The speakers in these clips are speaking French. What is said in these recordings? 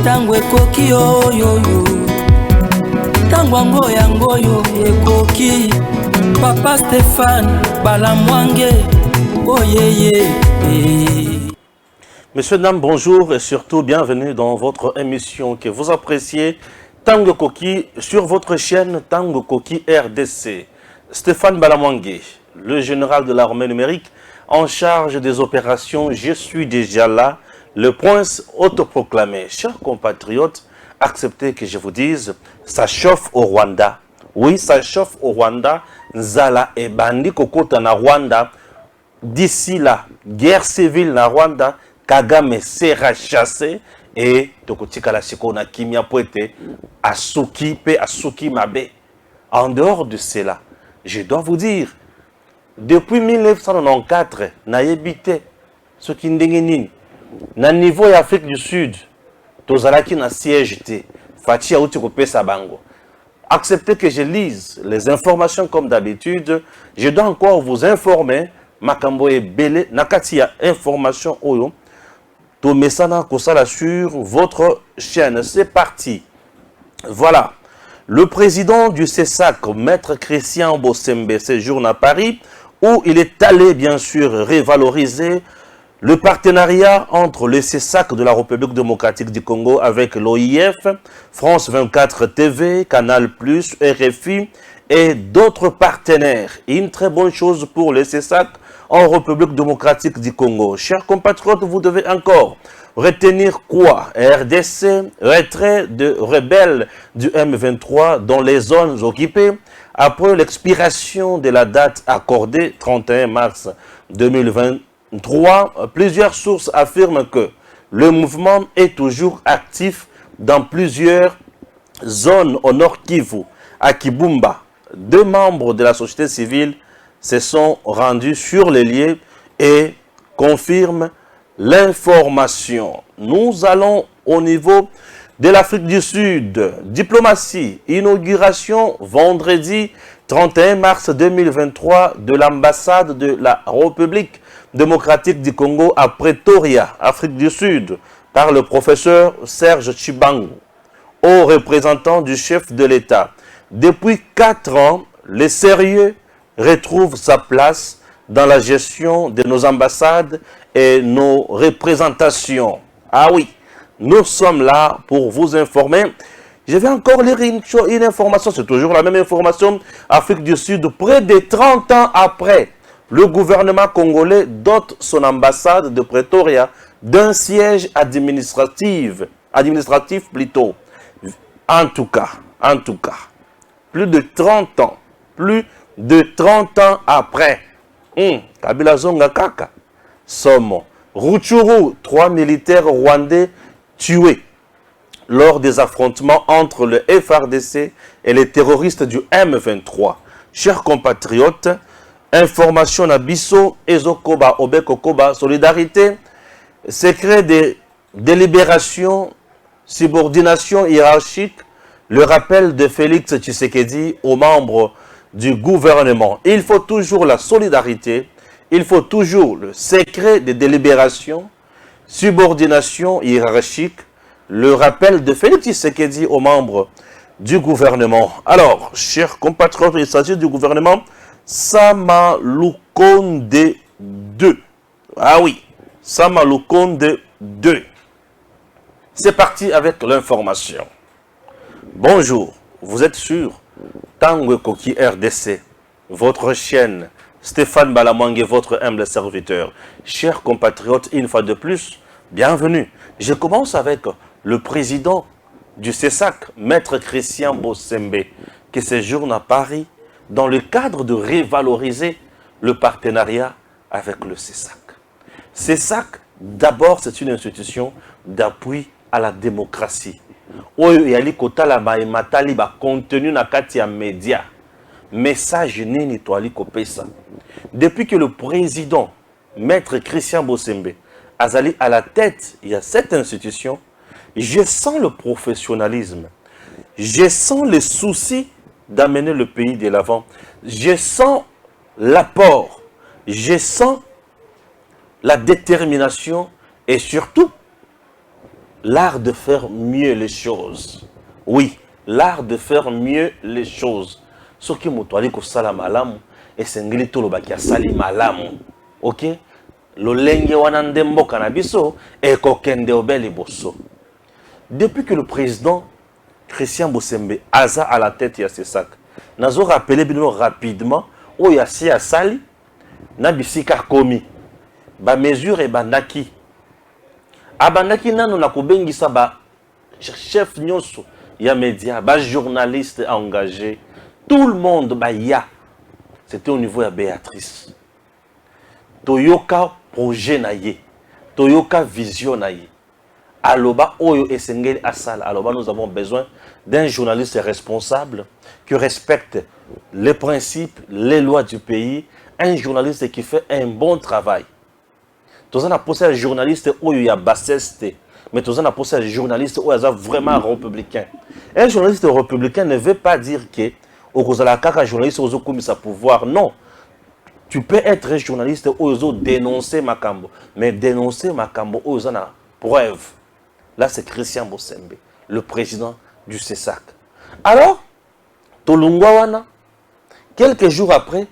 tango ekoki oyoyo tango yango ekoki Papa Stéphane Balamwange oyeye. Messieurs, dames, bonjour et surtout bienvenue dans votre émission que vous appréciez Tango Koki sur votre chaîne Tango Koki RDC. Stéphane Balamwange, le général de l'armée numérique en charge des opérations Je suis déjà là, le prince autoproclamé. Chers compatriotes, acceptez que je vous dise, ça chauffe au Rwanda. Oui, ça chauffe au Rwanda. Nzala et Bandi Kokota na Rwanda. D'ici là, guerre civile na Rwanda, Kagame sera chassé et Tokotika la Siko na Kimia Poete, Asuki Pe Asuki Mabe. En dehors de cela, je dois vous dire, depuis 1994, na yebite, ce qui n'dengenine, na niveau d'Afrique du Sud, tozalaki na siège te, Fatia Outi Kopesa Bango. Acceptez que je lise les informations comme d'habitude. Je dois encore vous informer, Makambo et Belé, Nakatia information Oyo, to mesana kosala sur votre chaîne. C'est parti. Voilà. Le président du CESAC, Maître Christian Bossembe, séjourne à Paris, où il est allé bien sûr révaloriser le partenariat entre le CESAC de la République démocratique du Congo avec l'OIF, France 24 TV, Canal+, RFI et d'autres partenaires. Une très bonne chose pour le CESAC en République démocratique du Congo. Chers compatriotes, vous devez encore retenir quoi? RDC, retrait de rebelles du M23 dans les zones occupées après l'expiration de la date accordée 31 mars 2023. Plusieurs sources affirment que le mouvement est toujours actif dans plusieurs zones au Nord Kivu, à Kibumba. Deux membres de la société civile se sont rendus sur les lieux et confirment l'information. Nous allons au niveau de l'Afrique du Sud. Diplomatie, inauguration vendredi 31 mars 2023 de l'ambassade de la République démocratique du Congo à Pretoria, Afrique du Sud, par le professeur Serge Chibangu, haut représentant du chef de l'État. Depuis 4 ans, le sérieux retrouve sa place dans la gestion de nos ambassades et nos représentations. Ah oui, nous sommes là pour vous informer. Je vais encore lire une information, c'est toujours la même information. Afrique du Sud, près de 30 ans après, le gouvernement congolais dote son ambassade de Pretoria d'un siège administratif plutôt. En tout cas, plus de 30 ans après, Kabila Zonga Kaka, Somo, Rutshuru, 3 militaires rwandais tués lors des affrontements entre le FRDC et les terroristes du M23. Chers compatriotes, information na biso, Ezokoba, Obekokoba, solidarité, secret de délibération, subordination hiérarchique, le rappel de Félix Tshisekedi aux membres du gouvernement. Il faut toujours la solidarité, il faut toujours le secret de délibération, subordination hiérarchique, le rappel de Félix Tshisekedi aux membres du gouvernement. Alors, chers compatriotes, il s'agit du gouvernement Samalukonde 2. Ah oui, Samalukonde 2. C'est parti avec l'information. Bonjour, vous êtes sur Tango Koki RDC, votre chaîne, Stéphane Balamwange, votre humble serviteur. Chers compatriotes, une fois de plus, bienvenue. Je commence avec le président du CESAC, Maître Christian Bossembe, qui séjourne à Paris dans le cadre de révaloriser le partenariat avec le CESAC. CESAC, d'abord, c'est une institution d'appui à la démocratie. Oyo yali kotala matali ba contenu na kati ya média. Message nini toali kopesa. Depuis que le président, Maître Christian Bossembe, azali à la tête, il y a cette institution, je sens le professionnalisme. Je sens le souci d'amener le pays de l'avant. Je sens l'apport. Je sens la détermination et surtout l'art de faire mieux les choses. Oui, l'art de faire mieux les choses. Ce qui m'a dit que ça malamu et c'est ngeli tolo baki asali malamu. OK? Lo lenge wana ndembo kanabiso et kokende obeli bosso. Depuis que le président Christian Bossembe aza à la tête de ces sacs, nazo rappelé bino rapidement o yasi asali na bisika komi ba mesure et bandaki abandaki nano na kobengisa ba chef nyonso ya média ba journaliste engagé tout le monde ba ya c'était au niveau de Béatrice toyoka projet na ye toyoka vision na ye aloba oyo esengeli asala aloba nous avons besoin d'un journaliste responsable qui respecte les principes les lois du pays, un journaliste qui fait un bon travail. Tous on a posé un journaliste où il y a bassesse, mais tous on a posé un journaliste où il y a vraiment républicain. Un journaliste républicain ne veut pas dire que au un journaliste où il a pouvoir. Non. Tu peux être un journaliste où il a dénoncé Makambo, mais dénoncer Makambo où il a preuve. Là, c'est Christian Bossembe, le président du CESAC. Alors, Tolungwawana, quelques jours après,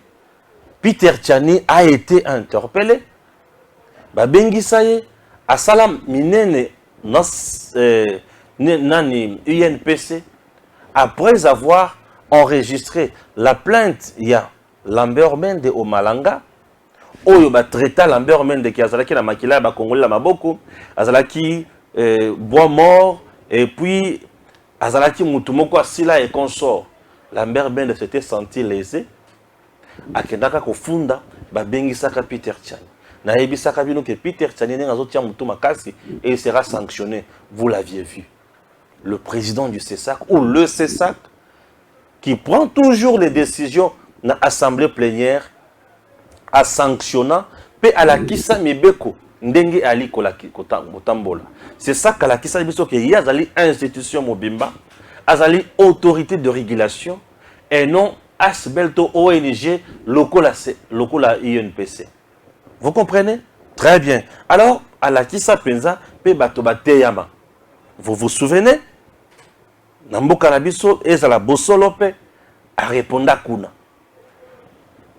Peter Tchani a été interpellé. Babengi saye, asalam minene nani UNPC, après avoir enregistré la plainte, il y a Lambert Mende au Malanga, oyo ba traita Lambert Mende qui azalaki na makila ba Congolais la maboko, azalaki bois mort et puis azalaki mutumoko asila et consort. Lambert Mende s'était senti lésé, akendaka kofunda babengi saka Peter Tchani. Naebisaka bino que Peter Tchani n'azotia mutu makasi et il sera sanctionné. Vous l'aviez vu. Le président du CESAC ou le CESAC qui prend toujours les décisions dans l'assemblée plénière à sanctionnant pe à la kisa mibeko ndenge ali kotambola. C'est ça qu'à la kisa biso que y a azali institution mobimba, azali autorité de régulation et non asbelto ONG lokola INPC. Vous comprenez? Très bien. Alors, à la kisa penza pe bato bateyama. Vous vous souvenez? Namboka na biso ezala bosolo pe a réponda kuna.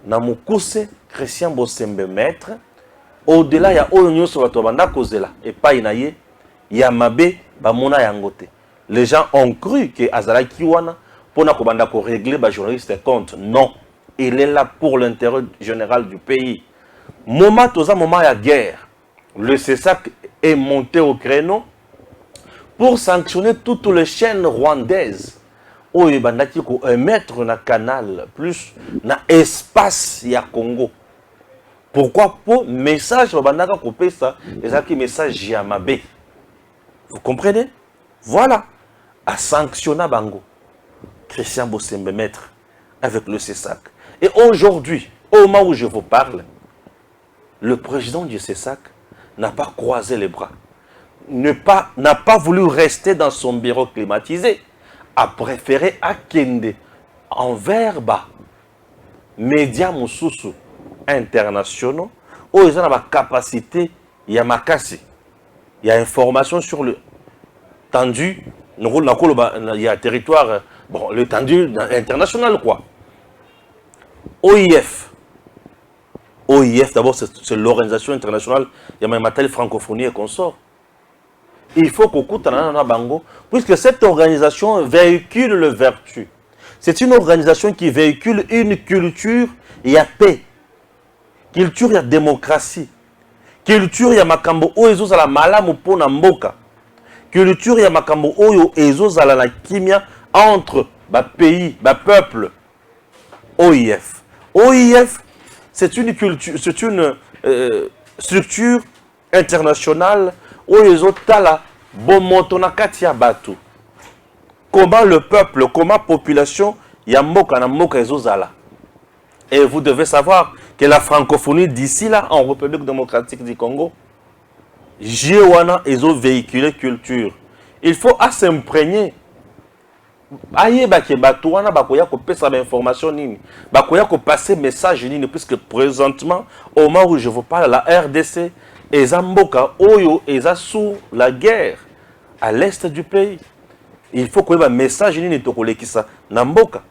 Namukuse Christian Bossembe maître au-delà ya oyo nyonso bato banda kozela et pas inaye ya mabe bamona yangote. Les gens ont cru que azalaki wana pona ko banda ko régler ba journaliste compte. Non, il est là pour l'intérêt général du pays. Moment toza moment ya guerre. Le CESAC est monté au créneau pour sanctionner toutes les chaînes rwandaises. Oyo bandaki ko mettre na canal plus na espace ya Congo. Pourquoi? Pour message bandaka ko pesa ezaki message ya mabe. Vous comprenez? Voilà. À sanctionner bango. Christian Bossembe maître avec le CESAC. Et aujourd'hui, au moment où je vous parle, le président du CESAC n'a pas croisé les bras. N'a pas voulu rester dans son bureau climatisé. A préféré akende envers bas médias mususu internationaux où ils ont la capacité, il y a makasi, il y a information sur le tendu, il y a territoire, bon, le tendu international quoi. OIF, d'abord c'est l'organisation internationale, il y a même matériel francophonie et consort. Il faut qu'on coûte à Bango, puisque cette organisation véhicule le vertu. C'est une organisation qui véhicule une culture, il y a paix. Culture, il y a démocratie. Culture, il y a makambo oyo la malamu pona mboka. Culture, il y a makambo oyo ezozala la kimia entre ba pays, ba peuple. OIF. OIF, c'est une culture, c'est une structure internationale où les autres là, bon montona katia batu. Comment le peuple, comment la population, yamboka na mboka ezozala. Et vous devez savoir que la francophonie d'ici là, en République démocratique du Congo, Jéwana ezo véhiculer culture. Il faut s'imprégner. Aye bake batu wana bakoya ko pesa information nini, bakoya ko passer message nini, puisque présentement au moment où je vous parle, la RDC eza mboka oyo eza sous la guerre à l'est du pays. Il faut qu'il y ait un message Namboka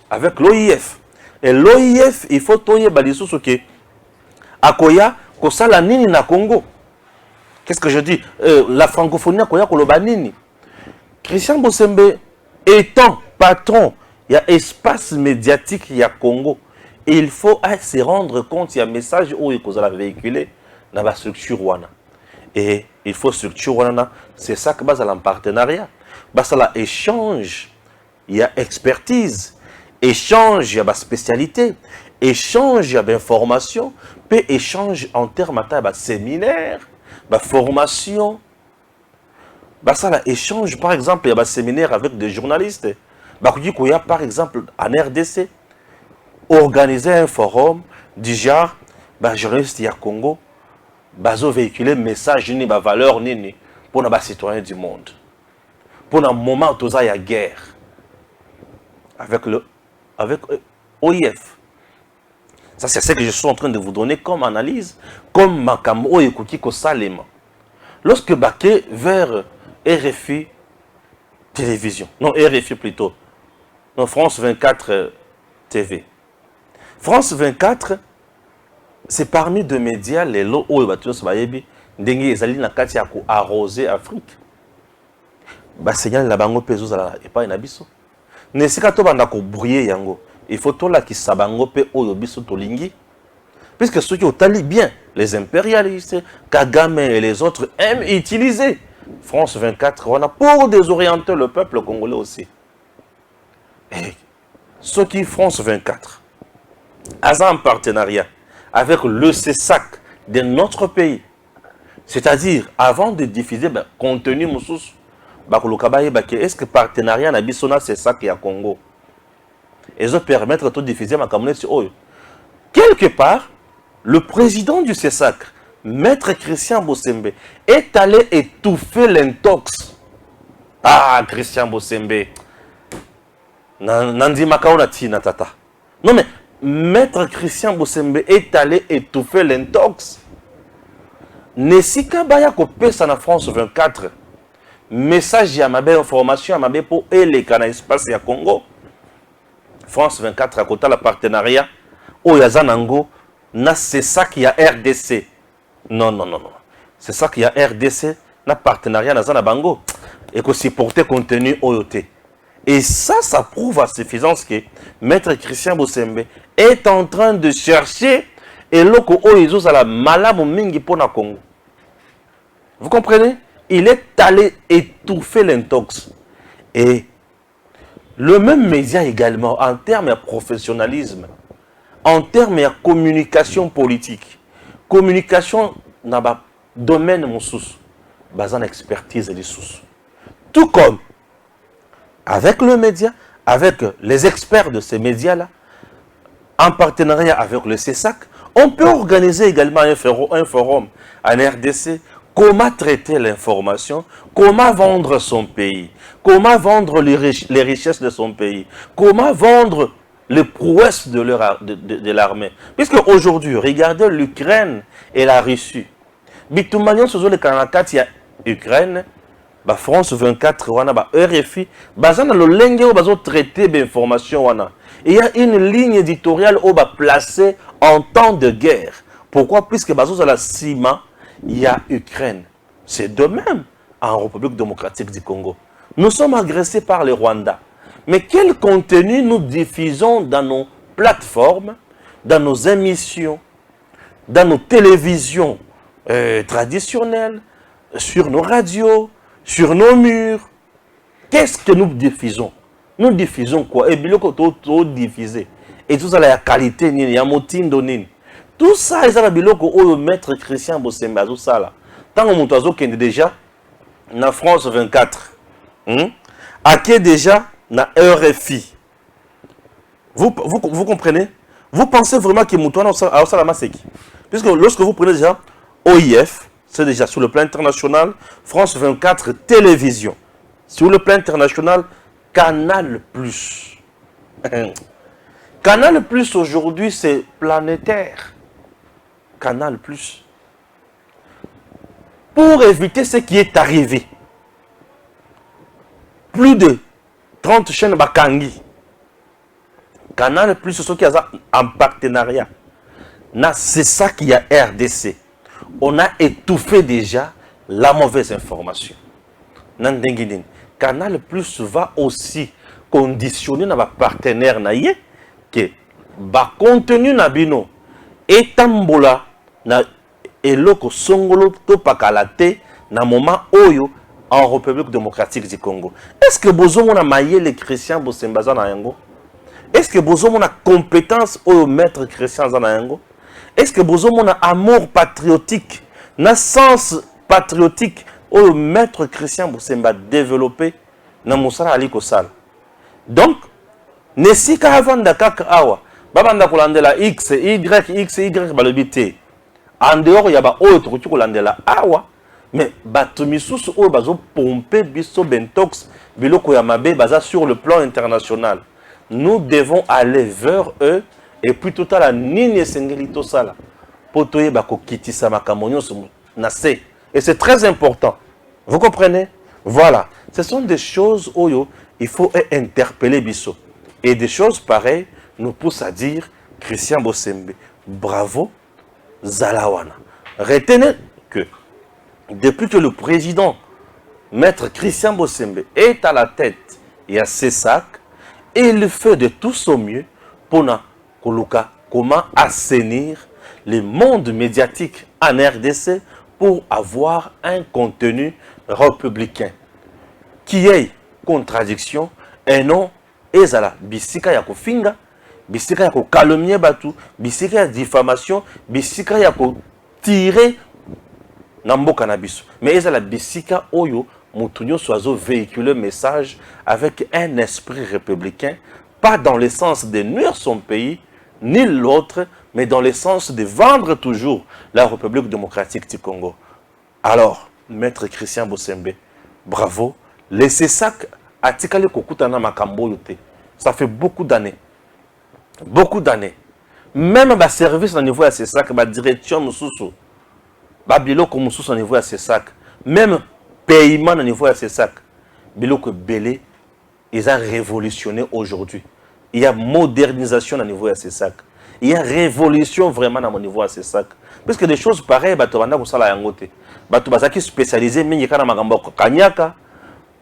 avec l'OIF. Et l'OIF, il faut que y Akoya, Kosala Nini na Congo. Qu'est-ce que je dis? La francophonie, Akoya Kolobanini. Christian Bosembe étant patron, il y a espace médiatique, il y a Congo. Et il faut se rendre compte, il y a un message où il a véhiculé dans la structure Wana. Et il faut structure Wana, c'est ça que base à partenariat. Base à l'échange, il y a expertise. Échange, il y a spécialité. Échange, il y a information. Puis échange en termes de séminaire, formation. Ça, échange, par exemple, il y a un séminaire avec des journalistes. Il y a, par exemple, en RDC, organiser un forum du genre, journaliste à Congo, véhiculer message, ni valeur, ni pour les citoyens du monde. Pour un moment où il y a guerre. Avec OIF. Ça, c'est ce que je suis en train de vous donner comme analyse, comme Makamo et Kukiko Salema. Lorsque Baké vers RFI télévision, non RFI plutôt, non France 24 TV. France 24, c'est parmi deux médias, les lots où ils ont dengue ezali na kati ya ko arroser Afrique. Ba signal la bango pezo ala epa na biso. Nesika to banda ko brouiller yango. Il faut tout là qui sabango pe oyo biso to lingi. Puisque ceux qui ont tali bien, les impérialistes, Kagame et les autres aiment utiliser France 24 on a pour désorienter le peuple congolais aussi. Et ceux qui France 24 a un partenariat avec le CESAC de notre pays. C'est-à-dire, avant de diffuser contenu, est-ce que partenariat na bisona CESAC et à Congo? Et ça permettre de diffuser ma communauté. Quelque part, le président du CESAC, Maître Christian Bosembe, est allé étouffer l'intox. Ah, Christian Bosembe. Nandi Makaona Tina Tata. Non mais, Maître Christian Bosembe est allé étouffer l'intox. Nesika Baya Kopesa na France 24. Message à ma belle information à ma belle pour les canaux espace à Congo. France 24 à côté la partenariat. Oyazanango, na c'est ça qui a RDC. Non. C'est ça qui a RDC, na partenariat na Zana Bango. Et que supporter contenu OYOT. Et ça prouve à suffisance que Maître Christian Bosembe est en train de chercher et loko oizo à la malamu mingi pona Congo. Vous comprenez? Il est allé étouffer l'intox. Et le même média également, en termes de professionnalisme, en termes de communication politique, communication dans le domaine de mon sous, basé en expertise et des sous. Tout comme avec le média, avec les experts de ces médias-là, en partenariat avec le CESAC, on peut organiser également un forum en RDC. Comment traiter l'information, comment vendre son pays, comment vendre les richesses de son pays, comment vendre les prouesses de l'armée. Puisque aujourd'hui, regardez l'Ukraine et la Russie. Bitumanion sur le Canada, il y a Ukraine, France 24, RFI, le lingue où traiter l'information. Il y a une ligne éditoriale où placée en temps de guerre. Pourquoi? Puisque la CIMA, il y a Ukraine. C'est de même en République démocratique du Congo. Nous sommes agressés par les Rwandais. Mais quel contenu nous diffusons dans nos plateformes, dans nos émissions, dans nos télévisions traditionnelles, sur nos radios, sur nos murs? Qu'est-ce que nous diffusons? Nous diffusons quoi? Et bien, tout diffusé. Et tout ça, la qualité, il y a motindo nini. Tout ça, ils ont biloko au Maître Christian Bosembe tout ça là. Tant que mon qui est déjà na France 24, qui est déjà na RFI. Vous comprenez? Vous pensez vraiment que Moutouana a ça la masséki? Puisque lorsque vous prenez déjà OIF, c'est déjà sur le plan international, France 24 télévision. Sur le plan international, Canal Plus. Canal Plus aujourd'hui, c'est planétaire. Canal Plus. Pour éviter ce qui est arrivé plus de 30 chaînes Bakangi. Canal Plus, ce qui est en partenariat. C'est ça qu'il y a RDC. On a étouffé déjà la mauvaise information. Canal Plus va aussi conditionner nos partenaires que ba contenu na bino etambola na eloko songolo to pakalate na moment oyo en République démocratique du Congo. Est-ce que bozo na maye les Christian Bosembaza na yango? Est-ce que bozo na compétence au maître Christian za na yango? Est-ce que bozo na amour patriotique na sens patriotique au maître Christian Bosemba développé na musala ali kosala? Donc nesika avant dakaka awa babanda kolandela X, Y balobité. En dehors, il y a des autres qui kolandela awa, mais bato misusu oyo bazo pomper biso bentox biloko ya mabe baza sur le plan international. Nous devons aller vers eux et puis tout à la nini sengelito sala. Potoye bako kitisa makambo nyonso na se. Et c'est très important. Vous comprenez? Voilà. Ce sont des choses oyo il faut interpeller biso. Et des choses pareilles nous poussent à dire Christian Bosembe, bravo, Zalawana. Retenez que depuis que le président, maître Christian Bosembe, est à la tête et à ses sacs, il fait de tout son mieux pour comment assainir le monde médiatique en RDC pour avoir un contenu républicain qui ait contradiction et non ezala bisika ya kofinga, bisika ya ko calomnier batu, bisika ya diffamation, bisika ya ko tirer na mboka na biso. Mais ezala bisika oyo mutu nyonso azo véhiculer message avec un esprit républicain, pas dans le sens de nuire son pays ni l'autre, mais dans le sens de vendre toujours la République démocratique du Congo. Alors, maître Christian Bosembe, bravo. Laissez ça atikale kokutana makambo yote. Ça fait beaucoup d'années. Beaucoup d'années. Même ba service au niveau de ces sacs, ba direction mususu, ba biloko mususu au niveau de ces sacs, même paiement au niveau de ces sacs. Biloko belé, ils ont révolutionné aujourd'hui. Il y a modernisation au niveau de ces sacs. Il y a révolution vraiment au niveau de ces sacs. Parce que des choses pareilles, bato banda ko sala yango te. Bato bazaki spécialisé mingi kana makambo kanyaka.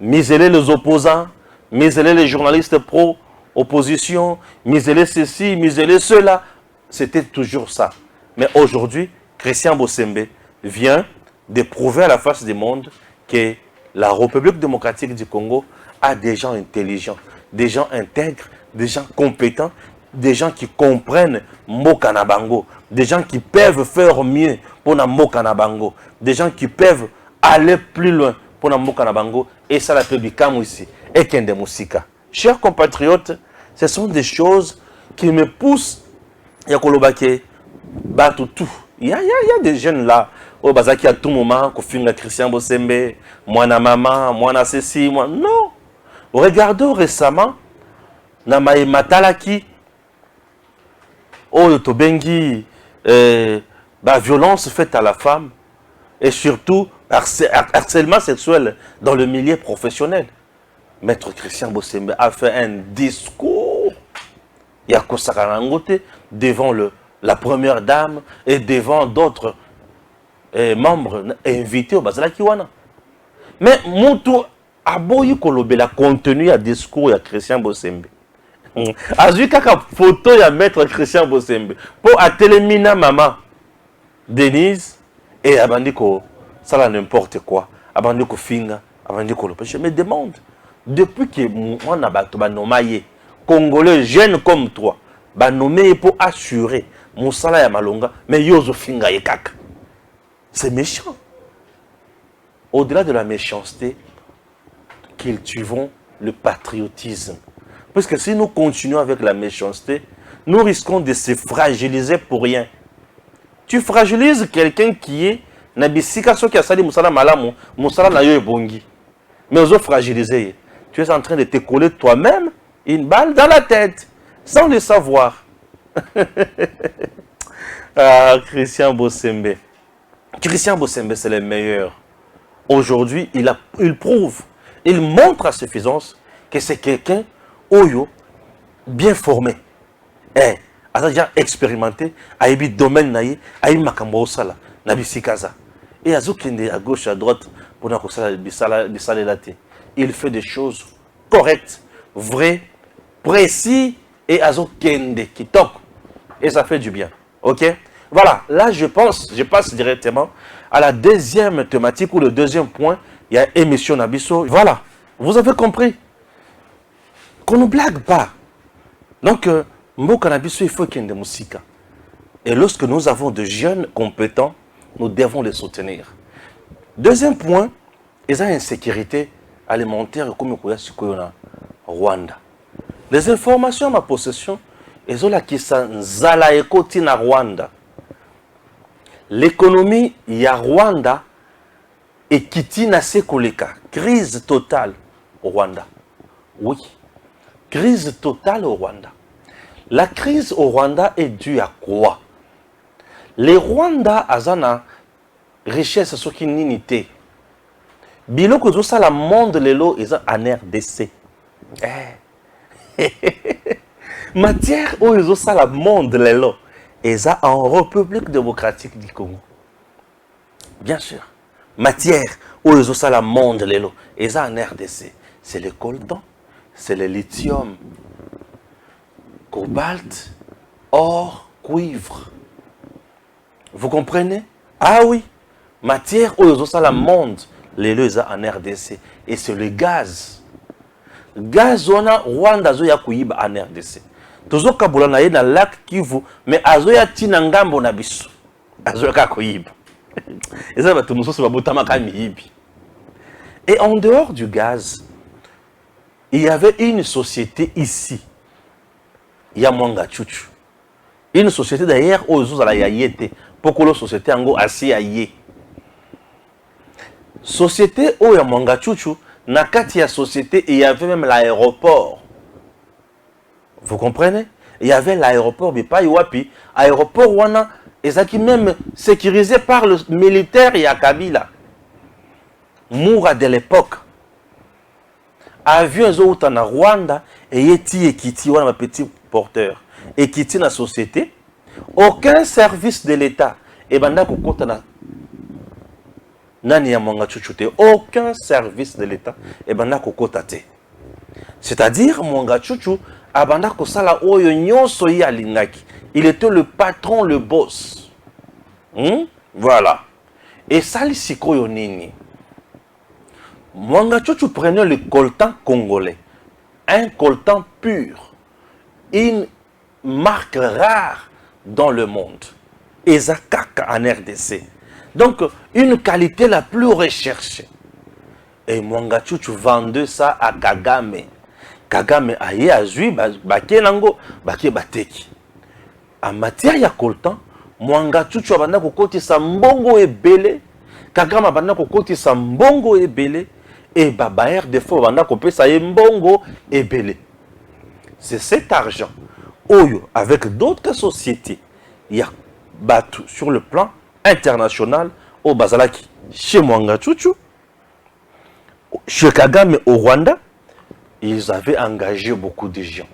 Miseler les opposants, miseler les journalistes pro-opposition, miseler ceci, miseler cela. C'était toujours ça. Mais aujourd'hui, Christian Bosembe vient de prouver à la face du monde que la République démocratique du Congo a des gens intelligents, des gens intègres, des gens compétents, des gens qui comprennent Mboka na bango, des gens qui peuvent faire mieux pour na Mboka na bango, des gens qui peuvent aller plus loin pour na Mboka na bango. Et ça la peut bikamu ici. Et kende musika. Chers compatriotes, ce sont des choses qui me poussent. Il y a kolobake, batu tout. Il y a des jeunes là, au bazaki à tout moment, qu'on filme Christian Bosembe, moi na maman, moi na ceci, moi. Non. Regardons récemment, na mae matalaki, oh tobengi, violence faite à la femme, et surtout, harcèlement sexuel dans le milieu professionnel. Maître Christian Bosembe a fait un discours devant la première dame et devant d'autres membres invités au Bazala Kiwana. Mais Moutou a beau kolobe la contenu à discours de Christian Bosembe. A vu kaka photo ya Maître Christian Bosembe pour atelemina maman Denise et abandiko ça là n'importe quoi. Abandiko finga, abandiko lope. Je me demande depuis que moi na bato ba nomaye Congolais jeunes comme toi, ba nommé pour assurer mon salaire ya malonga, mais yozo finga yekaka. C'est méchant. Au-delà de la méchanceté, cultivons le patriotisme. Parce que si nous continuons avec la méchanceté, nous risquons de se fragiliser pour rien. Tu fragilises quelqu'un qui est nabisika so qui a sali musala malamu, musala na yo ebongi. Mais aux fragiliser, tu es en train de te coller toi-même une balle dans la tête sans le savoir. Ah, Christian Bosembe. Christian Bosembe, c'est le meilleur. Aujourd'hui, il prouve il montre à suffisance que c'est quelqu'un oyo bien formé. A déjà expérimenté, a eu domaine naïe, a eu makambo sala, na bisikaza. Et a zokende à gauche, à droite, pour na kosala bisala late. Il fait des choses correctes, vraies, précis, et a zokende qui toque. Et ça fait du bien. Ok? Voilà, là je passe directement à la deuxième thématique ou le deuxième point. Il y a émission Nabiso. Voilà, vous avez compris. Qu'on ne blague pas. Donc, Mboka Nabiso, il faut qu'il y ait des musiques. Et lorsque nous avons de jeunes compétents, nous devons les soutenir. Deuxième point, ils ont une insécurité alimentaire comme le Rwanda. Les informations à ma possession, ils ont la qui s'enzala ekoti na Rwanda. L'économie ya Rwanda est kiti na sekoleka. Crise totale au Rwanda. Oui. Crise totale au Rwanda. La crise au Rwanda est due à quoi? Les Rwandais azana richesse ce qui n'unité. Biloko zo sala monde lelo eza en RDC. Matière où ils ont sala monde lelo eza en République démocratique du Congo. Bien sûr. Matière où ils ont sala monde lelo eza en RDC. C'est le coltan, c'est le lithium, cobalt, or, cuivre. Vous comprenez? Ah oui. Matière où ils ont sala monde lelo eza en RDC. Et c'est le gaz. Gaz wana Rwanda zo ya kuiba en RDC. Tozo kabula na ye na lac Kivu, mais azo ya tina ngambo na biso. Azo ya kuiba. Et ça va tout nous ba botama kamibi. Et en dehors du gaz, il y avait une société ici. Yamwanga Chuchu. Une société d'ailleurs où ils ont la yayete. Pourquoi la société ango assi aye. Société où Yamwanga Chuchu. Na kati ya société, il y avait même l'aéroport. Vous comprenez? Il y avait l'aéroport, mais pas Iwapi. Aéroport wana, et ça qui même sécurisé par le militaire et Kabila. Moura de l'époque. Avion zo na Rwanda et yeti ekiti wana petit porteur. Ekiti na société, aucun service de l'État. Et banda kokota na Nani ya mwanga chuchute, aucun service de l'État et banda kokota te. C'est-à-dire mwanga chuchu abanda kosala oyo nyonso ya lingaki. Il était le patron, le boss. Voilà. Et sali sikoyo nini. Mwanga chuchu prenait le coltan congolais. Un coltan pur. Une marque rare dans le monde. Ezakaka en RDC. Donc, une qualité la plus recherchée. Et Mwanga Chuchu vendait ça à Kagame. Kagame aye azui baké nango baké bateki. En matière ya coltan, Mwanga Chuchu abanda kokoti sa mbongo ebele. Kagame abanda kokoti sa mbongo ebele. Et babaer de faux abanda kopé sa mbongo ebele. C'est cet argent. Oyo, avec d'autres sociétés, il y a battu sur le plan international au Bazalaki, chez Mwanga Chuchu, chez Kagame au Rwanda, ils avaient engagé beaucoup de gens.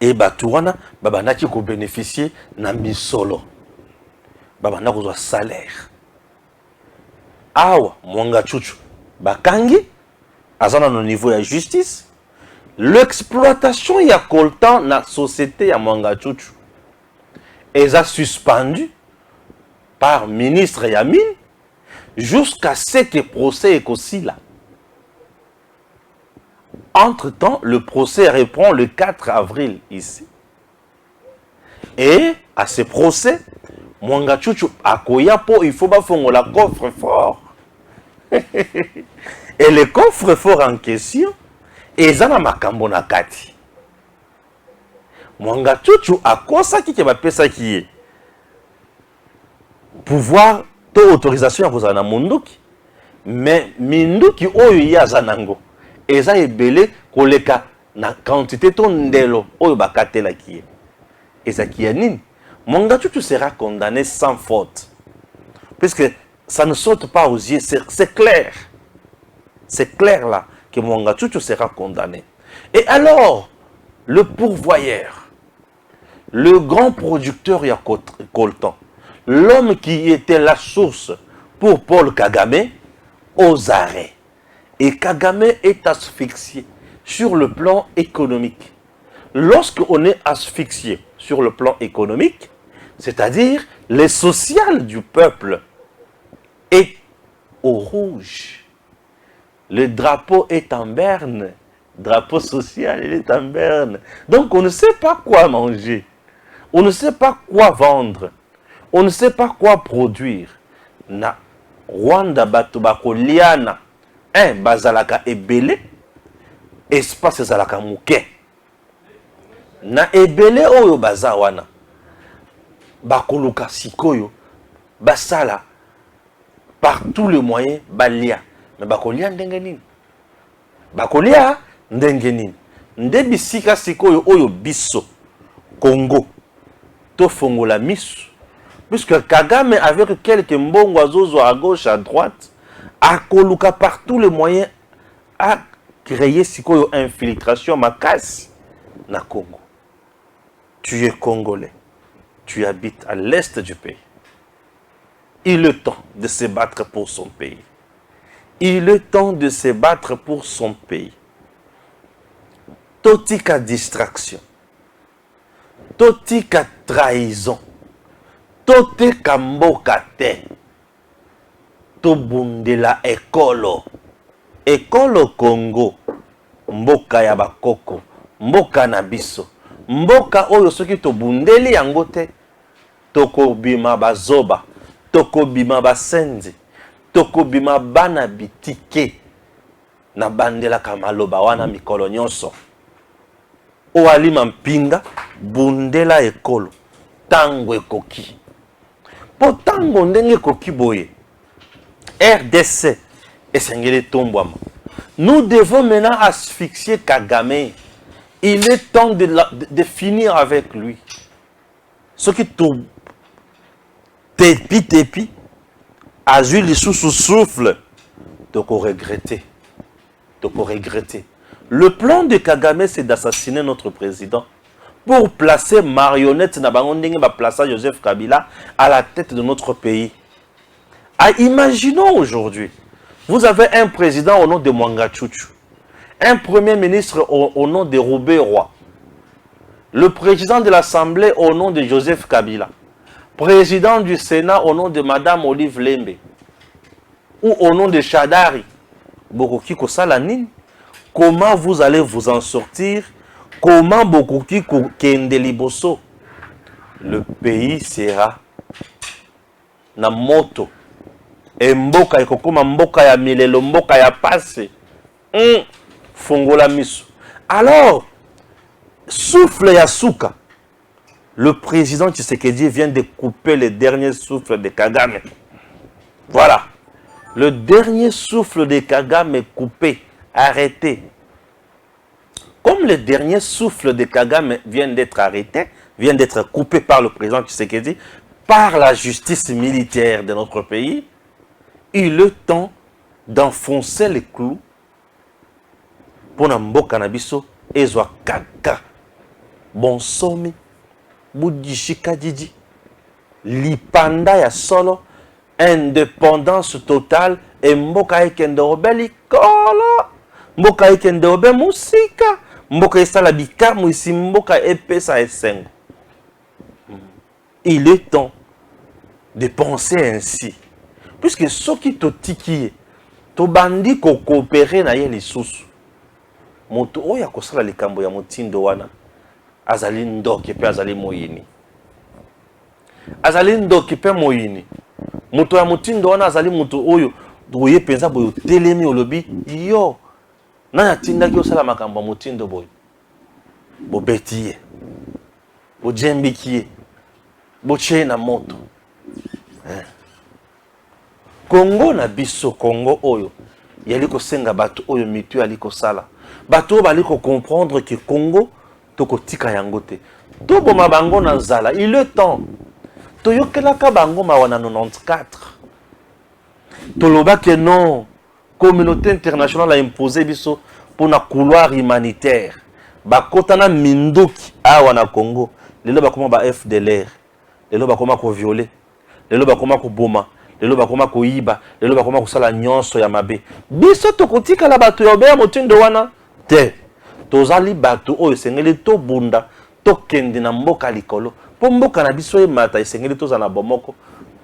Et Batouana, Babanaki ko bénéficier na misolo. Babanaki ko salaire. Awa Mwanga Chuchu, Bakangi, azana no niveau de justice, l'exploitation ya coltan na société ya Mwanga Chuchu. Ils ont suspendu par ministre Yamin jusqu'à ce que le procès est aussi là. Entre-temps, le procès reprend le 4 avril ici. Et à ce procès, Mwanga Chuchu akoyapo, il faut pas faire la coffre-fort. Et le coffre-fort en question, ils ont makambo na kati. Mwanga Chuchu a quoi qui va pesa qui est pouvoir to autorisation à cause na munduki mais minduki oyo ya zanango eza ebele koleka na quantité to ndelo oyo bakatela qui est eza qui nini Mwanga Chuchu sera condamné sans faute puisque ça ne saute pas aux yeux, c'est clair. C'est clair là que Mwanga Tchouchou sera condamné. Et alors, le pourvoyeur, le grand producteur Yakoltan, l'homme qui était la source pour Paul Kagame, aux arrêts. Et Kagame est asphyxié sur le plan économique. Lorsqu'on est asphyxié sur le plan économique, c'est-à-dire les sociales du peuple est au rouge. Le drapeau est en berne. Drapeau social, il est en berne. Donc on ne sait pas quoi manger. On ne sait pas quoi vendre. On ne sait pas quoi produire. Na Rwanda batubako liana. Bazalaka ebele. Espace ezalaka muke. Na ebele oyo bazawana. Bakoluka sikoyo. Basala. Par tous les moyens, balia. Mais bakolia ndenge nini? Bakolia ndenge nini? Ndebisika sikoyo oyo biso. Congo. Tofongola misu. Puisque Kagame, avec quelques mbongo à gauche, à droite, a koluka par tous les moyens à créer sikoyo infiltration makasi na Congo. Tu es congolais. Tu habites à l'est du pays. Il est temps de se battre pour son pays. Il est temps de se battre pour son pays. Totika distraction. Totika trahison. Totika mboka te. Tobundela ekolo. Ekolo Congo. Mboka ya bakoko. Mboka na biso. Mboka oyo soki tobundeli yango te. Toko bima bazoba. Toko bima basenzi. Toko bima bana bitike. Na bandela kamaloba wana mikolo nyonso. Oalima mpinga. Bundela ekolo. Tango ekoki. Po tango ndenge koki boye. RDC. Esengele tombwama. Nous devons maintenant asphyxier Kagame. Il est temps de finir avec lui. Ce qui tombe. Tépi. Azul les souffle. Donc on regretter. Le plan de Kagame, c'est d'assassiner notre président pour placer marionnette Nabangondenge va placer Joseph Kabila à la tête de notre pays. Ah, imaginons aujourd'hui, vous avez un président au nom de Mwanga Tchouchou, un premier ministre au nom de Robert Roy, le président de l'Assemblée au nom de Joseph Kabila, président du Sénat au nom de Madame Olive Lembe, ou au nom de Chadari, Bokoki Kosalanine. Comment vous allez vous en sortir? Comment Bokoki Kendeliboso? Le pays sera na moto. Et mboka ekokoma mboka ya milelo, mboka ya passe. Fongola misu. Alors, souffle ya souka. Le président Tshisekedi vient de couper le dernier souffle de Kagame. Voilà. Le dernier souffle de Kagame est coupé, arrêté. Comme le dernier souffle de Kagame vient d'être arrêté, vient d'être coupé par le président Tshisekedi, par la justice militaire de notre pays, il est temps d'enfoncer les clous pour Namboka Nabiso et Zwa Kaka. Bonsomi, Boudishika Didi, Lipanda ya solo, indépendance totale, et Mboka Ekendorobe Likolo, Mboka Ekendorobe Musika, Mboka Esala Bikamu isi Mboka Epesa Esengo. Il est temps de penser ainsi. Puisque ce qui te tiki, to bandi ko coopérer na ye lisusu. Moto oya kosala likambo ya motindo wana. Azali ndoki pe azali moyini. Azali ndoki pe moyini. Moto ya motindo wana azali moto oyo boye penza boyo telemi olobi yo. Na yatinda ki osala makambo ya motindo boyo. Bo betiye. Bo jembikiye. Bo che na moto. Congo na biso Congo oyo yaliko senga bato oyo mitu yaliko sala bato baliko comprendre que Congo toko tika yango te to boma bango na zala. Il est temps to yokelaka bango mawana 94 to loba que non communauté internationale a imposé biso pour un couloir humanitaire. Bakotana minduki awa na Congo. Lelo bakoma ba FDLR. Lelo bakoma ko violer. Lelo bakoma ko boma. Lelo bakoma ko iba. Lelo bakoma ko sala nyonso ya mabe. Biso tokotika la bato ya obeya motindo wana te. Tozali bato oyo sengeli to bunda to kende na mboka likolo. Po mboka na biso e mata esengeli to zana bomoko.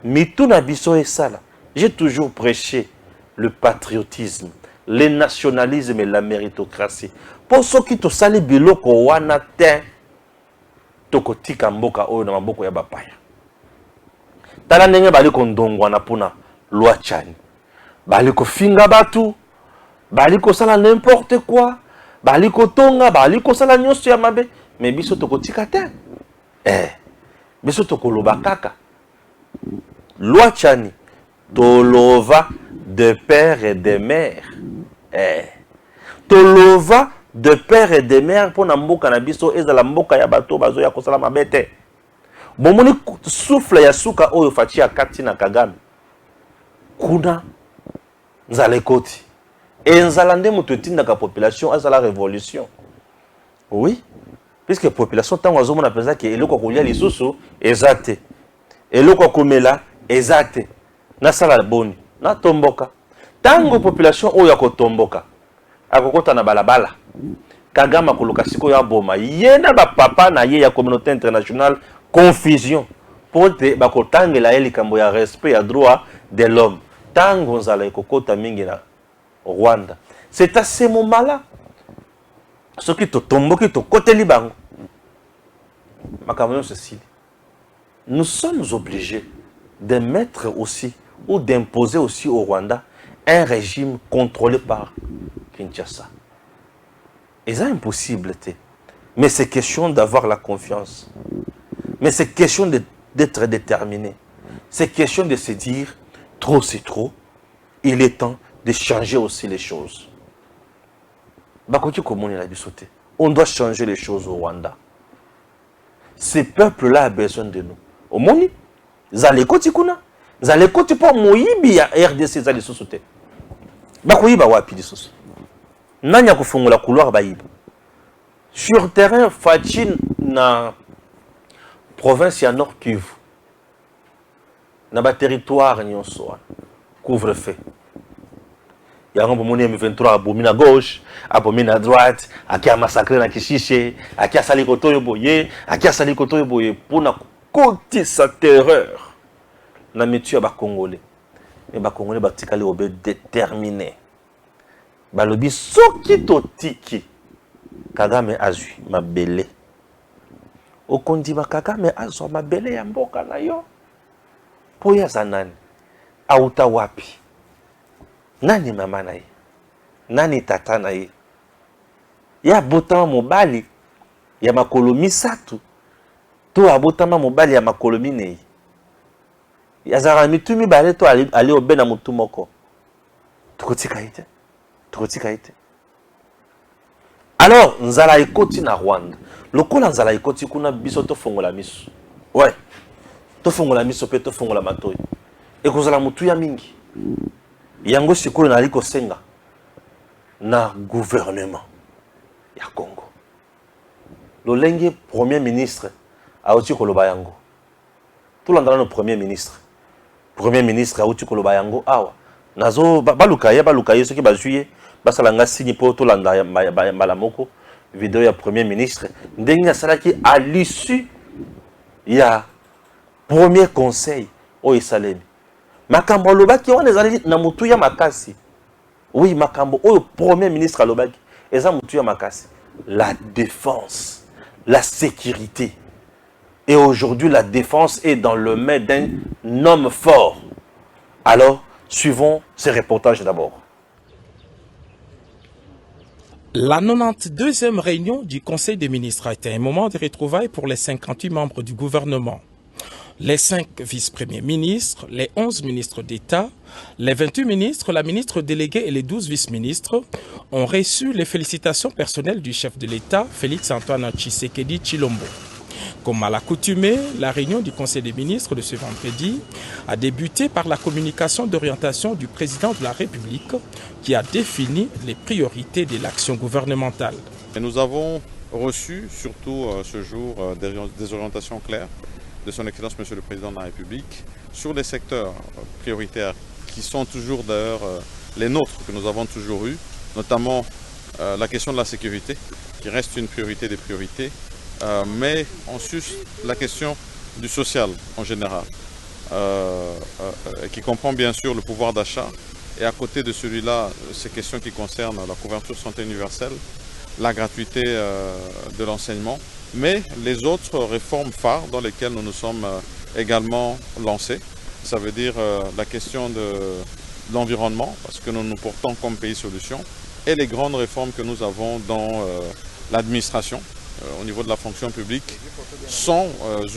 Mitu na biso e sala. J'ai toujours prêché le patriotisme, le nationalisme et la méritocratie. Pour ceux qui to sali biloko wana te, tokotika mboka oyo na maboko ya bapaya. Tala ndenge bali ko ndongwana puna loi chani. Bali ko finga batu, bali ko sala n'importe quoi, bali ko tonga, bali ko sala nyonso ya mabe, mais biso tokotika te. Biso tokoloba kaka. Loi chani. Tolova de père et de mère. Tolova de père et de mère pour na mboka na biso ezala mboka ya bato bazo ya kosala mabete. Bomoni souffle ya suka oyo fachi ya kati na Kagame. Kuna nzala koti. Et nzala nde mutu etindaka population azala révolution. Oui, puisque population tango azomona penza ke eloko kolia lisusu ezate. Eloko komela ezate. Na sala boni, na tomboka. Tango population oyo akotomboka, akokota na balabala. Kagame akoluka siko ya boma. Yena ba papa na ye ya communauté internationale confusion. Pote bakotangela ye likambo ya respect ya droit de l'homme. Tango nzala ekokota mingi na Rwanda. C'est à ce moment-là. Ce qui te tombe, qui te côté libango. Makamon ceci. Nous sommes obligés de mettre aussi ou d'imposer aussi au Rwanda un régime contrôlé par Kinshasa. Et c'est impossible. Mais c'est question d'avoir la confiance. Mais c'est question d'être déterminé. C'est question de se dire, trop c'est trop. Il est temps de changer aussi les choses. On doit changer les choses au Rwanda. Ces peuples-là ont besoin de nous. Au Moni, Zalekoti kuna. Zalekoti pour Moyibi ya RDC Zali Sosote. Bakoyiba wapi di soso. Nanya kufungola couloir bayiba. Sur terrain Fachin na province ya Nord Kivu. Na ba territoire nyonso couvre-feu. Il y a un moment M23 abomi à gauche, abomi à droite, qui a massacré na Kishishe, qui a sali koto yoboye, qui a sali koto yoboye pour na côté sa terreur. Na metu ya ba Congolais. Et ba Congolais ba tikali obe déterminé. Ba lobi soki totiki. Kagame azui mabele. Okondi ba Kagame azwa mabele ya mboka na yo. Po ya zanani. Auta wapi. Nani mama na ye? Nani tata na ye? Ya botama mobali ya makolo misatu. To abotama mobali ya makolo minei. Ya zara mitumi bale to ali obena mutu moko. Tukotika ite. Tukotika ite. Alors, nzala ekoti na Rwanda. Lokola nzala ekoti kuna biso to fongola miso. Ouais. To fongola miso pe to fongola matoyi. Ekozala mutu ya mingi. Yango sikoyo na liko senga na gouvernement ya Congo. Lolenge premier ministre auti koloba yango. Tout l'endroit no premier ministre. Premier ministre auti koloba yango awa. Nazo baluka ye soki bazuye basalanga signe po to landa ya malamoko vidéo ya premier ministre ndenge asalaki à l'issue ya premier conseil o Isalemi. Makambo lobaki on ezali na mutu ya makasi. Oui, makambo oyo premier ministre lobaki eza mutu ya makasi. La défense, la sécurité. Et aujourd'hui la défense est dans le main d'un homme fort. Alors, suivons ces reportages d'abord. La 92e réunion du Conseil des ministres a été un moment de retrouvailles pour les 58 membres du gouvernement. Les 5 vice-premiers ministres, les 11 ministres d'État, les 28 ministres, la ministre déléguée et les 12 vice-ministres ont reçu les félicitations personnelles du chef de l'État, Félix Antoine Tshisekedi Tshilombo. Comme à l'accoutumée, la réunion du Conseil des ministres de ce vendredi a débuté par la communication d'orientation du président de la République qui a défini les priorités de l'action gouvernementale. Et nous avons reçu, surtout ce jour, des orientations claires de son Excellence Monsieur le Président de la République sur les secteurs prioritaires qui sont toujours d'ailleurs les nôtres que nous avons toujours eus, notamment la question de la sécurité qui reste une priorité des priorités, mais en sus la question du social en général, qui comprend bien sûr le pouvoir d'achat et à côté de celui-là, ces questions qui concernent la couverture santé universelle, la gratuité de l'enseignement, mais les autres réformes phares dans lesquelles nous nous sommes également lancés. Ça veut dire la question de l'environnement, parce que nous nous portons comme pays solution, et les grandes réformes que nous avons dans l'administration, au niveau de la fonction publique, sans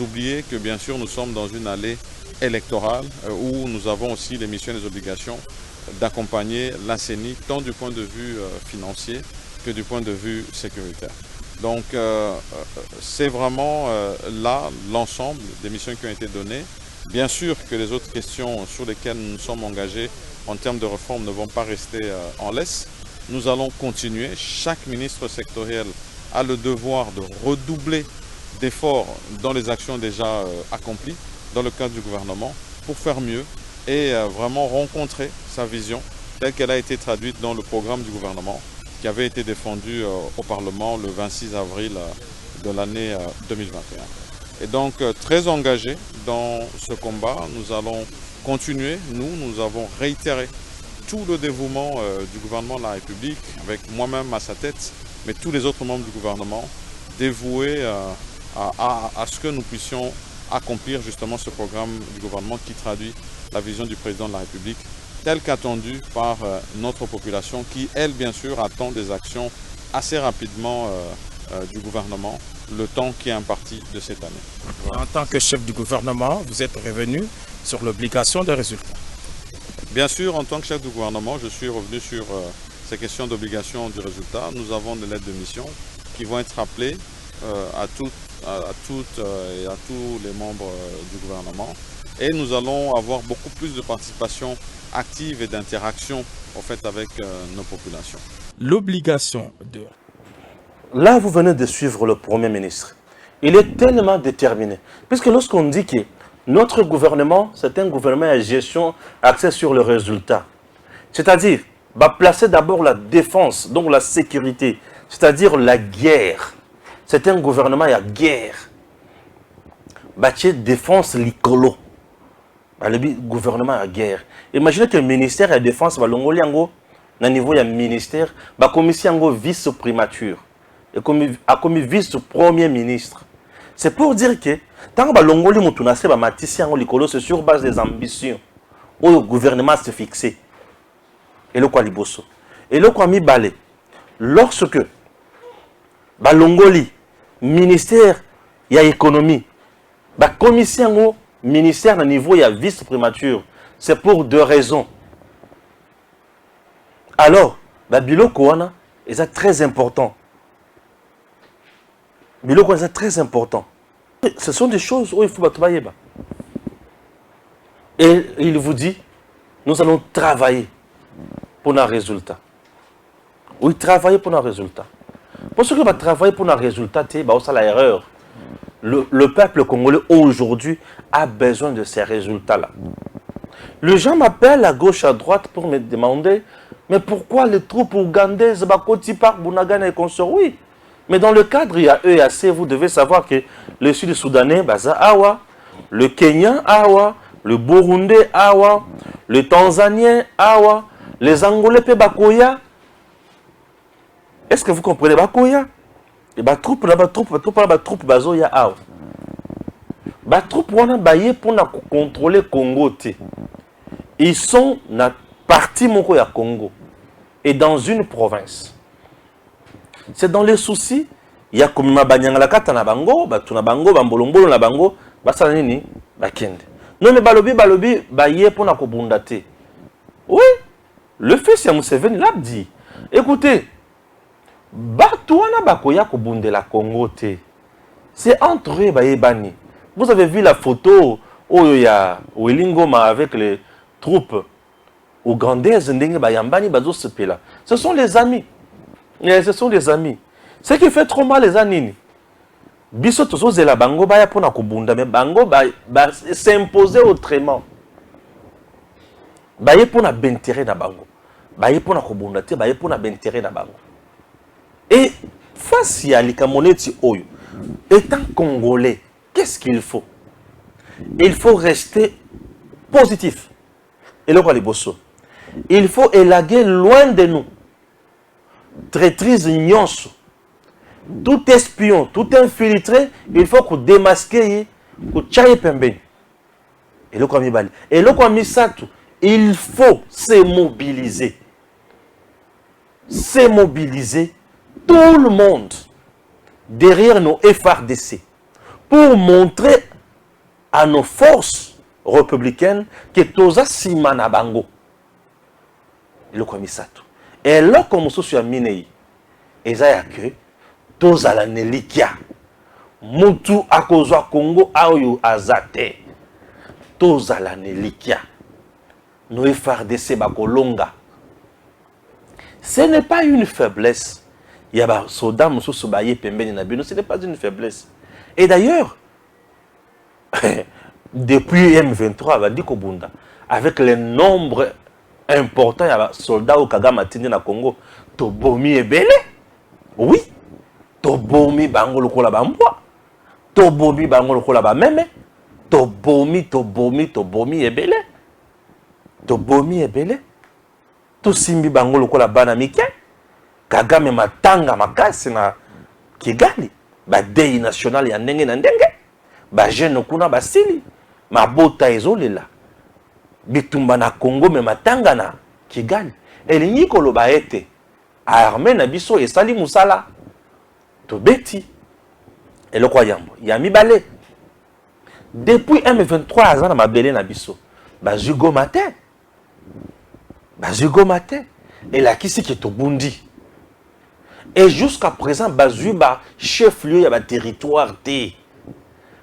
oublier que bien sûr nous sommes dans une allée électorale où nous avons aussi les missions et les obligations d'accompagner la CENI tant du point de vue financier que du point de vue sécuritaire. Donc c'est vraiment là l'ensemble des missions qui ont été données. Bien sûr que les autres questions sur lesquelles nous nous sommes engagés en termes de réforme ne vont pas rester en laisse. Nous allons continuer. Chaque ministre sectoriel a le devoir de redoubler d'efforts dans les actions déjà accomplies dans le cadre du gouvernement pour faire mieux et vraiment rencontrer sa vision telle qu'elle a été traduite dans le programme du gouvernement qui avait été défendu au Parlement le 26 avril de l'année 2021. Et donc très engagés dans ce combat, nous allons continuer. Nous avons réitéré tout le dévouement du gouvernement de la République, avec moi-même à sa tête, mais tous les autres membres du gouvernement, dévoués à ce que nous puissions accomplir justement ce programme du gouvernement qui traduit la vision du président de la République, telle qu'attendue par notre population, qui, elle, bien sûr, attend des actions assez rapidement du gouvernement, le temps qui est imparti de cette année. En tant que chef du gouvernement, vous êtes revenu sur l'obligation de résultats. Bien sûr, en tant que chef du gouvernement, je suis revenu sur ces questions d'obligation du résultat. Nous avons des lettres de mission qui vont être rappelées à toutes et à tous les membres du gouvernement. Et nous allons avoir beaucoup plus de participation active et d'interaction en fait, avec nos populations. L'obligation de... Là, vous venez de suivre le Premier ministre. Il est tellement déterminé. Puisque lorsqu'on dit que notre gouvernement, c'est un gouvernement à gestion axé sur le résultat. C'est-à-dire, va placer d'abord la défense, donc la sécurité, c'est-à-dire la guerre. C'est un gouvernement à guerre. Bâtir défense l'icolo. Le gouvernement à guerre. Imaginez que le ministère de la Défense va l'ongoliango, au niveau du ministère, va commission vice-primature. Et comme vice-premier ministre. C'est pour dire que tant que l'ongoli moutounase va matissé en l'icolo, c'est sur base des ambitions où le gouvernement s'est fixé. Et le quoi liboso. Et le quoi mi balé. Lorsque l'ongoli, ministère, il y a économie, commission ministère au niveau, il y a vice-primature. C'est pour deux raisons. Alors, biloko est très important. Biloko est très important. Ce sont des choses où il faut travailler. Et il vous dit, nous allons travailler pour un résultat. Oui, travailler pour un résultat. Pour ce que va travailler pour un résultat, c'est l'erreur. Le peuple congolais aujourd'hui a besoin de ces résultats-là. Les gens m'appellent à gauche, à droite pour me demander mais pourquoi les troupes ougandaises Bakoti Park, Bunagana et consorts? Oui, mais dans le cadre il y a EAC, vous devez savoir que le Sud-Soudanais, Baza Awa, le Kenyan Awa, le Burundais Awa, le Tanzanien Awa, les Angolais Pe Bakoya. Est-ce que vous comprenez Bakoya? Et les troupes bazoya awa. Les troupes wana baye pour contrôler Congo te. Ils sont na partie moko ya Congo et dans une province. C'est dans les soucis, il y a comme ma banyangala kata na bango, batu na bango, bambolombolo na bango, basala nini bakende. Non mais balobi baye pour na kobunda te. Oui, le fils ya Museveni l'a dit. Écoutez, batu wana bakoya kobundela Congo te. C'est entre eux, Baïbani. Vous avez vu la photo où il y a Willingoma avec les troupes ougandaises. Ce sont les amis. Ce sont les amis. Ce qui fait trop mal les années. Biso tozo la bango baya pona kubunda mais bango ba s'imposer autrement. Baye pona bentéré na bango. Baye pona kubunda te baye pona bentéré na bango. Et face à l'ikamoneti oyo, étant congolais, qu'est-ce qu'il faut? Il faut rester positif. Et le roi les bosso. Il faut élaguer loin de nous. Traîtrise nyonso. Tout espion, tout infiltré, il faut qu'on démasque, qu'on tchaye pembe. Et le roi Mibali. Et le roi Misato, il faut se mobiliser. Se mobiliser. Tout le monde derrière nos FRDC pour montrer à nos forces républicaines que toza simana bango. Le komisato. Et là comme ça sur minei, ezaya que toza la nelikia. Mutu akozwa Congo aoyo azate. Toza la nelikia. Nos FRDC bakolonga. Ce n'est pas une faiblesse. Il y a des soldats qui sont ce n'est pas une faiblesse. Et d'ailleurs, depuis M23, avec le nombre important, il y a des soldats au Kagame au Congo, Tobomi et Belé. Oui, Tobomi Bango le Kola Bamboa, Tobomi Bango le Kola Bameme, Tobomi et Belé. Tobomi et Belé. Tout Simbi Bango le Kola Banamike. Kagame matanga makasi na Kigali ba dei national ya ndenge na ndenge ba jeune kuna basili mabota ezolela bitumba na Congo me matanga na Kigali elingi koloba ete armée na biso esali musala to beti eloko yambo ya mibale depuis M23 azana na mabele na biso ba jugo matin et la kisi ki to bundi. Et jusqu'à présent, Bazuba, chef-lieu, il y a des territoires,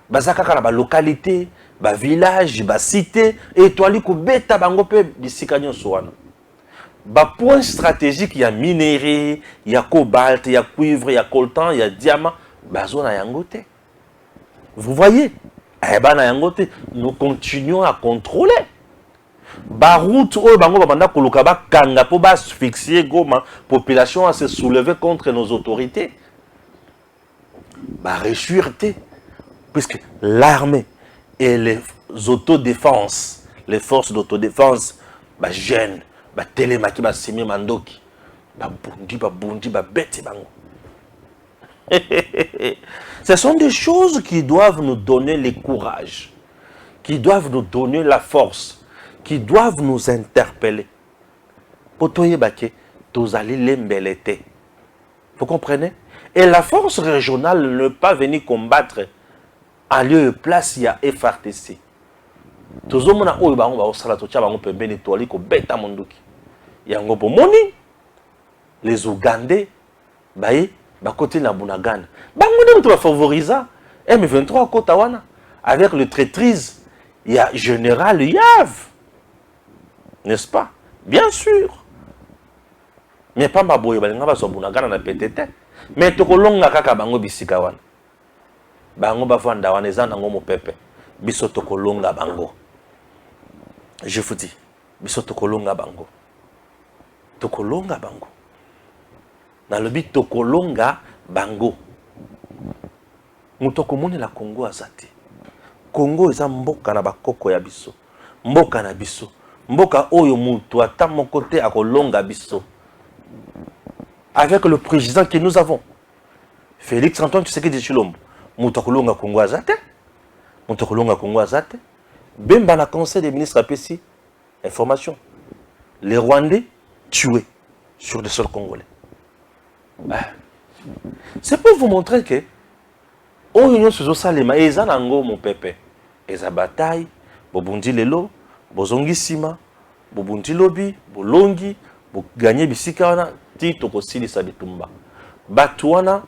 Bazaka, la localité, ba village, ba cité, et toi, li ko beta bango pe bisikanyo soana. Ba point stratégique, il y a minerai, il y a cobalt, il y a cuivre, il y a coltan, il y a diamant, bazona yangote. Vous voyez? Eh ben, yangote, nous continuons à contrôler. Baroute oyo bango babanda koluka bakanga po asphyxier goma population à se soulever contre nos autorités. Ba réussir te puisque l'armée et les autodéfenses, les forces d'autodéfense, ba jeune, ba télémaki ba simi mandoki, ba bundi ba beti bango. Ce sont des choses qui doivent nous donner le courage, qui doivent nous donner la force, qui doivent nous interpeller. Potoye bake, tozali lembelete. Vous comprenez? Et la force régionale ne peut pas venir combattre en lieu et place, il y a FRDC. Tozomona oyo bango ba osala to tia bango pembeni toali ko beta monduki. Yango bomoni les Ougandais baye ba côté na Bunagana. Bango nde to favoriser M23 Kotawana avec le traîtrise, il y a général Yav. N'est-ce pas? Bien sûr. Mais pas ma boye balinga ba so Bunagana na petete. Mais to kolonga kaka bango bisika wana. Bango ba vanda wana eza nango mo pepe. Biso to kolonga bango. Je vous dis, biso to kolonga bango. To kolonga bango. Na lobi to kolonga bango. Muto komone la Congo azati. Congo eza mboka na bakoko ya biso. Mboka na biso. Mboka oyo mutu ata mon côté à kolonga biso. Avec le président que nous avons, Félix Antoine Tshisekedi Tshilombo, mutu kolonga Congo azate. Mutu kolonga Congo azate. Bemba na conseil des ministres APC, information. Les Rwandais tués sur le sol congolais. C'est pour vous montrer que Oyo Suzo Salema, Ezanango mon pépé. Eza bataille, Bobundi Lelo, Bozongi Sima, Bobundi Lobi, Bolongi, Boganye Bisikawana, Tito Kosili Sabitumba. Batuana,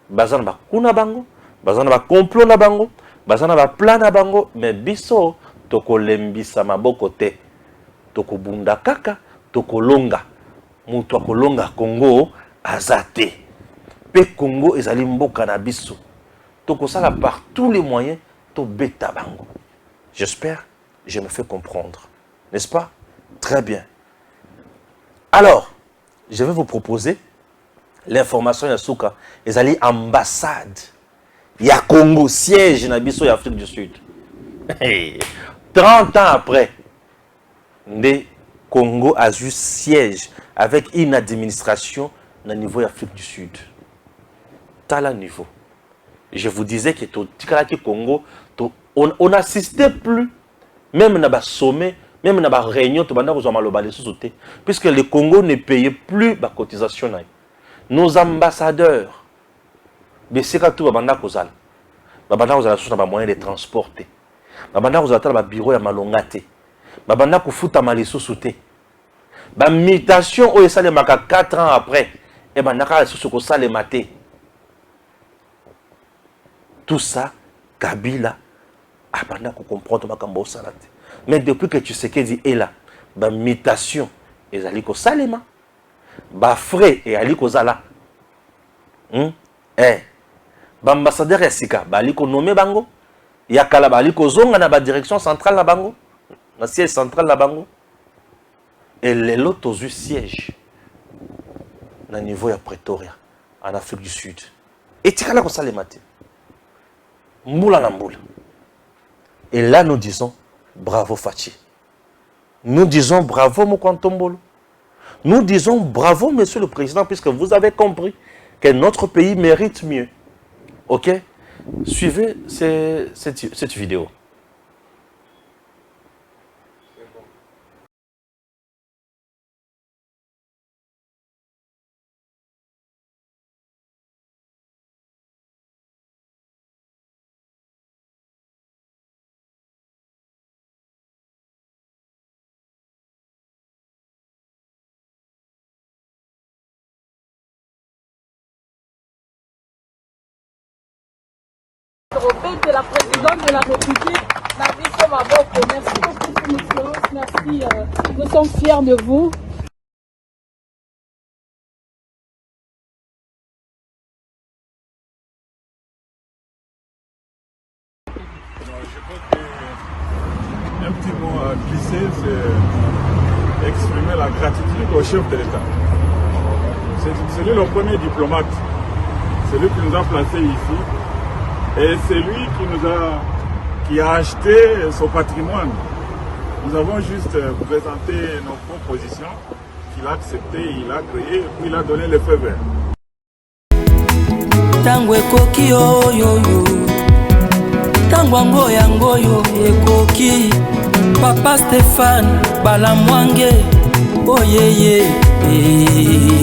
Bazan Bakuna Bango, bazana ba complot na bango, bazana ba plan na bango, mais biso toko lembisa maboko te. Toko bunda kaka, toko longa. Mutu akolonga Congo azate. Pe Congo ezali mboka na biso. Toko sala par tous les moyens to beta bango. J'espère je me fais comprendre. N'est-ce pas? Très bien. Alors, je vais vous proposer l'information Yasuka. Ils allaient ambassade. Il y a Congo, siège dans biso et Afrique du Sud. 30 ans après, le Congo a eu siège avec une administration au niveau de l'Afrique du Sud. Tel niveau. Je vous disais que le Congo, on n'assistait plus, même dans le sommet, même dans la réunion, puisque le Congo ne payait plus la cotisation. Nos ambassadeurs, c'est quand tout le monde a moyen de transporter. Babanda kozala ba bureau ya malongate. Babanda kufuta malisusu te. Ba mutation o esale maka 4 ans après et banaka lisusu ko sale maté. Tout ça Kabila abanda ko comprendre makambo salate. Mais depuis que tu sais que dit est là, ba mutation ezali ko salema. Ba frais et ali ko zala. Ba ambassadeur ya sika ba ali ko nommer bango. Il y a Kalabali Kozonga dans la direction centrale la bango, la siège central la bango. Et les autres ont eu siège au niveau de Pretoria, en Afrique du Sud. Et tu as ça les matins. Moula na moula. Et là nous disons bravo Fachi. Nous disons bravo Moukwantombolo. Nous disons bravo Monsieur le Président, puisque vous avez compris que notre pays mérite mieux. Ok? Suivez cette vidéo. De la présidente de la République, Nabiso Maboko. Merci beaucoup pour l'expérience. Merci. Nous sommes fiers de vous. Je crois qu'un petit mot à glisser, c'est exprimer la gratitude au chef de l'État. C'est lui le premier diplomate. C'est lui qui nous a placés ici. Et c'est lui qui a acheté son patrimoine. Nous avons juste présenté nos propositions qu'il a acceptées, il a créé, puis il a donné le feu vert. Tango ekoki oyoyo, tango ngoya ngoyo ekoki, Papa Stéphane Balamwange, oyeye.